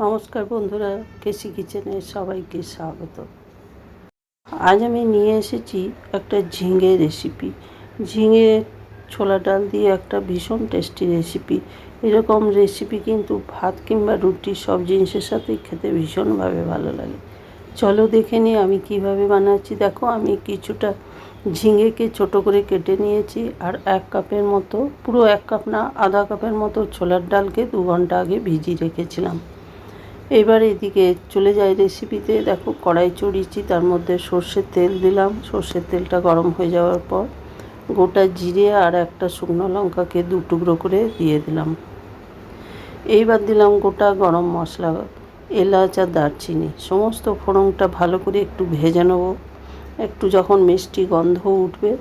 নমস্কার বন্ধুরা, কেসি কিচেনে সবাইকে স্বাগত। আজ আমি নিয়ে এসেছি একটা ঝিঙে রেসিপি। ঝিঙে ছোলা ডাল দিয়ে একটা ভীষণ টেস্টি রেসিপি। এরকম রেসিপি কিন্তু ভাত কিংবা রুটি সব জিনিসের সাথেই খেতে ভীষণভাবে ভালো লাগে। চলো দেখে নিই আমি কিভাবে বানাচ্ছি। দেখো, আমি কিছুটা ঝিঙেকে ছোট করে কেটে নিয়েছি আর 1 কাপের মতো, পুরো 1 কাপ না, আধা কাপের মতো ছোলার ডালকে 2 ঘন্টা আগে ভিজিয়ে রেখেছিলাম। এবার এদিকে চলে যাই রেসিপিতে। দেখো, কড়াই চড়িয়েছি, তার মধ্যে সর্ষের তেল দিলাম। সর্ষের তেলটা গরম হয়ে যাওয়ার পর গোটা জিরে আর একটা শুকনো লঙ্কাকে 2 টুকরো করে দিয়ে দিলাম। এইবার দিলাম গোটা গরম মশলা, এলাচ আর দারচিনি। সমস্ত ফোড়নটা ভালো করে একটু ভেজে নেব। একটু যখন মিষ্টি গন্ধ উঠবে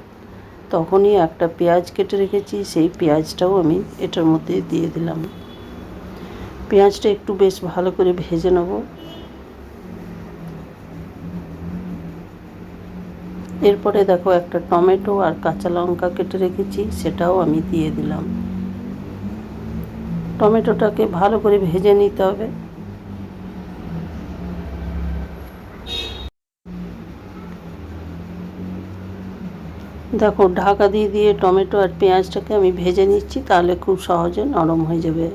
তখনই একটা পেঁয়াজ কেটে রেখেছি, সেই পেঁয়াজটাও আমি এটার মধ্যে দিয়ে দিলাম। পেঁয়াজটা একটু বেশ ভালো করে ভেজে নেব। এরপরে দেখো, একটা টমেটো আর কাঁচা লঙ্কা কেটে রেখেছি, সেটাও আমি দিয়ে দিলাম। টমেটোটাকে ভালো করে ভেজে নিতে হবে। দেখো, ঢাকা দিয়ে দিয়ে টমেটো আর পেঁয়াজটাকে আমি ভেজে নিচ্ছি, তাহলে খুব সহজে নরম হয়ে যাবে।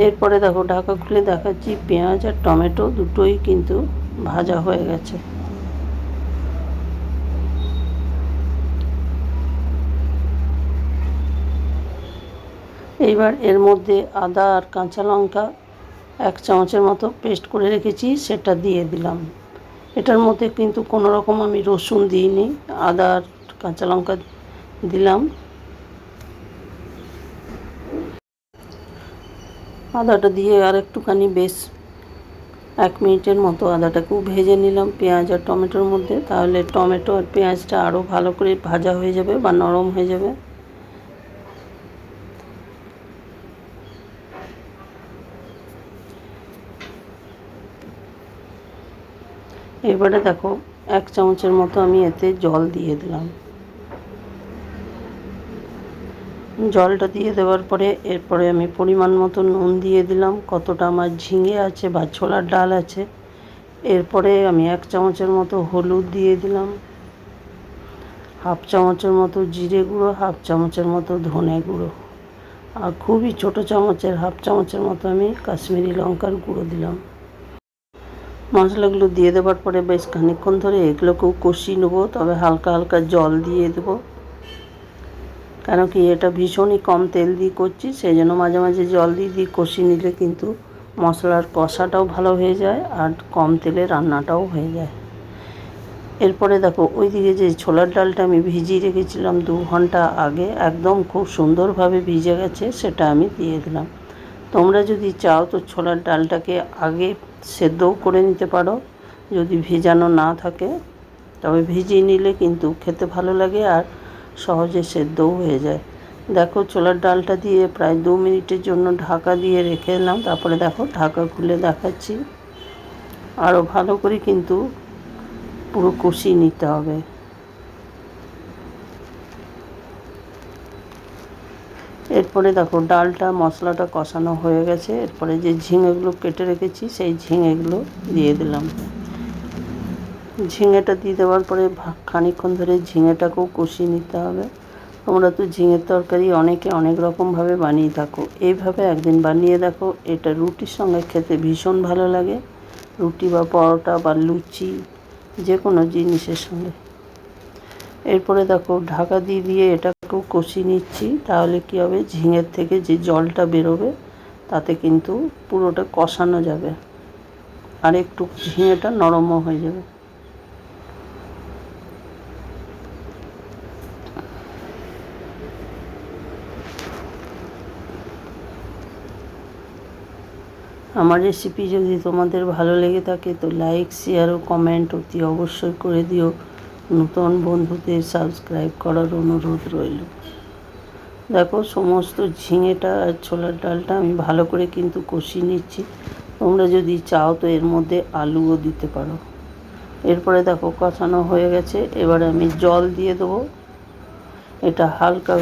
এরপরে দেখো, ঢাকা খুলে দেখাচ্ছি, পেঁয়াজ আর টমেটো দুটোই কিন্তু ভাজা হয়ে গেছে। এইবার এর মধ্যে আদা আর কাঁচা লঙ্কা 1 চামচের মতো পেস্ট করে রেখেছি, সেটা দিয়ে দিলাম। এটার মধ্যে কিন্তু কোনো রকম আমি রসুন দিইনি, আদা আর কাঁচা লঙ্কা দিলাম। আদাটা দিয়ে আর একটুখানি বেশ 1 মিনিটের মতো আদাটাকেও ভেজে নিলাম পেঁয়াজ আর টমেটোর মধ্যে, তাহলে টমেটো আর পেঁয়াজটা আরও ভালো করে ভাজা হয়ে যাবে বা নরম হয়ে যাবে। এবারে দেখো, 1 চামচের মতো আমি এতে জল দিয়ে দিলাম। জলটা দিয়ে দেওয়ার পরে এরপরে আমি পরিমাণ মতো নুন দিয়ে দিলাম, কতটা আমার ঝিঙে আছে বা ছোলার ডাল আছে। এরপরে আমি 1 চামচের মতো হলুদ দিয়ে দিলাম, 1/2 চামচের মতো জিরে গুঁড়ো, 1/2 চামচের মতো ধনে গুঁড়ো, আর খুবই ছোটো চামচের 1/2 চামচের মতো আমি কাশ্মীরি লঙ্কার গুঁড়ো দিলাম। মশলাগুলো দিয়ে দেওয়ার পরে বেশ খানিকক্ষণ ধরে এগুলোকেও কষিয়ে নেবো, তবে হালকা হালকা জল দিয়ে দেবো, কেন কি এটা ভীষণই কম তেল দিয়ে করছি, সেই জন্য মাঝে মাঝে জল দিয়ে দিয়ে কষিয়ে নিলে কিন্তু মশলার কষাটাও ভালো হয়ে যায় আর কম তেলে রান্নাটাও হয়ে যায়। এরপরে দেখো, ওইদিকে যে ছোলার ডালটা আমি ভিজিয়ে রেখেছিলাম 2 ঘন্টা আগে, একদম খুব সুন্দরভাবে ভিজে গেছে, সেটা আমি দিয়ে দিলাম। তোমরা যদি চাও তো ছোলার ডালটাকে আগে সেদ্ধও করে নিতে পারো, যদি ভেজানো না থাকে, তবে ভিজিয়ে নিলে কিন্তু খেতে ভালো লাগে আর সহজে সেদ্ধও হয়ে যায়। দেখো, ছোলার ডালটা দিয়ে প্রায় 2 মিনিটের জন্য ঢাকা দিয়ে রেখে এলাম। তারপরে দেখো, ঢাকা খুলে দেখাচ্ছি, আরও ভালো করে কিন্তু পুরো কষিয়ে নিতে হবে। এরপরে দেখো, ডালটা মশলাটা কষানো হয়ে গেছে। এরপরে যে ঝিঙেগুলো কেটে রেখেছি সেই ঝিঙেগুলো দিয়ে দিলাম। ঝিঙেটা দিয়ে দেওয়ার পরে খানিকক্ষণ ধরে ঝিঙেটাকেও কষিয়ে নিতে হবে। তোমরা তো ঝিঙের তরকারি অনেকে অনেক রকমভাবে বানিয়ে থাকো, এইভাবে একদিন বানিয়ে দেখো, এটা রুটির সঙ্গে খেতে ভীষণ ভালো লাগে, রুটি বা পরোটা বা লুচি যে কোনো জিনিসের সঙ্গে। এরপরে দেখো, ঢাকা দিয়ে দিয়ে এটাকেও কষিয়ে নিচ্ছি, তাহলে কী হবে, ঝিঙের থেকে যে জলটা বেরোবে তাতে কিন্তু পুরোটা কষানো যাবে আর একটু ঝিঙেটা নরমও হয়ে যাবে। আমার রেসিপি যদি তোমাদের ভালো লেগে থাকে তো লাইক, শেয়ার ও কমেন্ট অতি অবশ্যই করে দিও। নতুন বন্ধুদের সাবস্ক্রাইব করার অনুরোধ রইল। দেখো, সমস্ত ঝিঙেটা আর ছোলার ডালটা আমি ভালো করে কিন্তু কষিয়ে নিচ্ছি। তোমরা যদি চাও তো এর মধ্যে আলুও দিতে পারো। এরপরে দেখো, কষানো হয়ে গেছে, এবারে আমি জল দিয়ে দেবো। এটা হালকা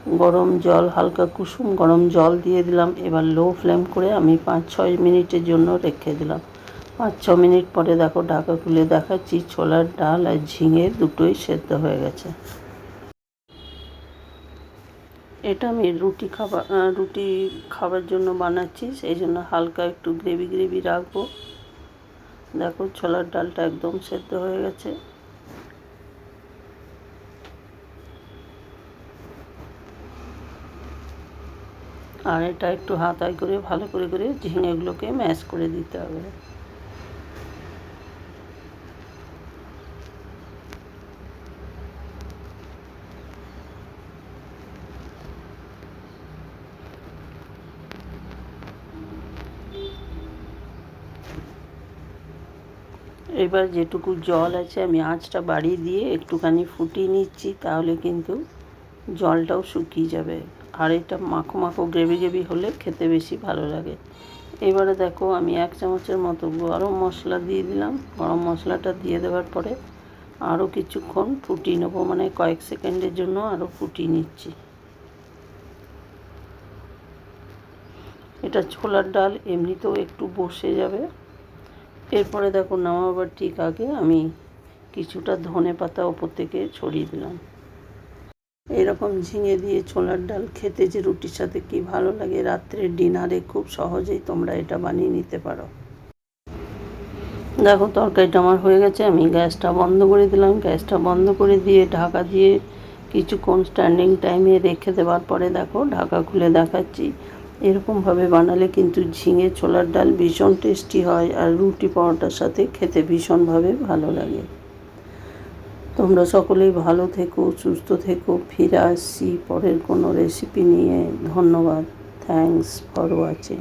গরম জল, হালকা কুসুম গরম জল দিয়ে দিলাম। এবার লো ফ্লেম করে আমি 5-6 মিনিটের জন্য রেখে দিলাম। 5-6 মিনিট পরে দেখো ঢাকা খুলে দেখাচ্ছি, ছোলার ডাল আর ঝিঙে দুটোই সেদ্ধ হয়ে গেছে। এটা আমি রুটি খাবার জন্য বানাচ্ছি, সেই জন্য হালকা একটু গ্রেভি গ্রেভি রাখবো। দেখো ছোলার ডালটা একদম সেদ্ধ হয়ে গেছে। আর এটা একটু হাতায় করে ভালো করে ঝিঙেগুলোকে ম্যাশ করে দিতে হবে। এবার যেটুকু জল আছে আমি আঁচটা বাড়িয়ে দিয়ে একটুখানি ফুটিয়ে নিচ্ছি, তাহলে কিন্তু জলটাও শুকিয়ে যাবে। আর এটা মাখো মাখো গ্রেভি গ্রেভি হলে খেতে বেশি ভালো লাগে। এবারে দেখো আমি 1 চামচের মতো গরম মশলা দিয়ে দিলাম। গরম মশলাটা দিয়ে দেওয়ার পরে আরও কিছুক্ষণ ফুটিয়ে নেবো, মানে কয়েক সেকেন্ডের জন্য আরও ফুটিয়ে নিচ্ছি। এটা ছোলার ডাল এমনিতেও একটু বসে যাবে। এরপরে দেখো নামাবার ঠিক আগে আমি কিছুটা ধনেপাতা ওপর থেকে ছড়িয়ে দিলাম। এরকম ঝিঙে দিয়ে ছোলার ডাল খেতে যে রুটির সাথে কি ভালো লাগে, রাত্রের ডিনারে খুব সহজেই তোমরা এটা বানিয়ে নিতে পারো। দেখো তরকারিটা আমার হয়ে গেছে, আমি গ্যাসটা বন্ধ করে দিলাম। গ্যাসটা বন্ধ করে দিয়ে ঢাকা দিয়ে কিছুক্ষণ স্ট্যান্ডিং টাইমে রেখে দেওয়ার পরে দেখো ঢাকা খুলে দেখাচ্ছি। এরকমভাবে বানালে কিন্তু ঝিঙে ছোলার ডাল ভীষণ টেস্টি হয়, আর রুটি পরোটার সাথে খেতে ভীষণভাবে ভালো লাগে। তোমরা সকলেই ভালো থেকো, সুস্থ থেকো। ফিরে আসছি পরের কোনো রেসিপি নিয়ে। ধন্যবাদ। Thanks for watching.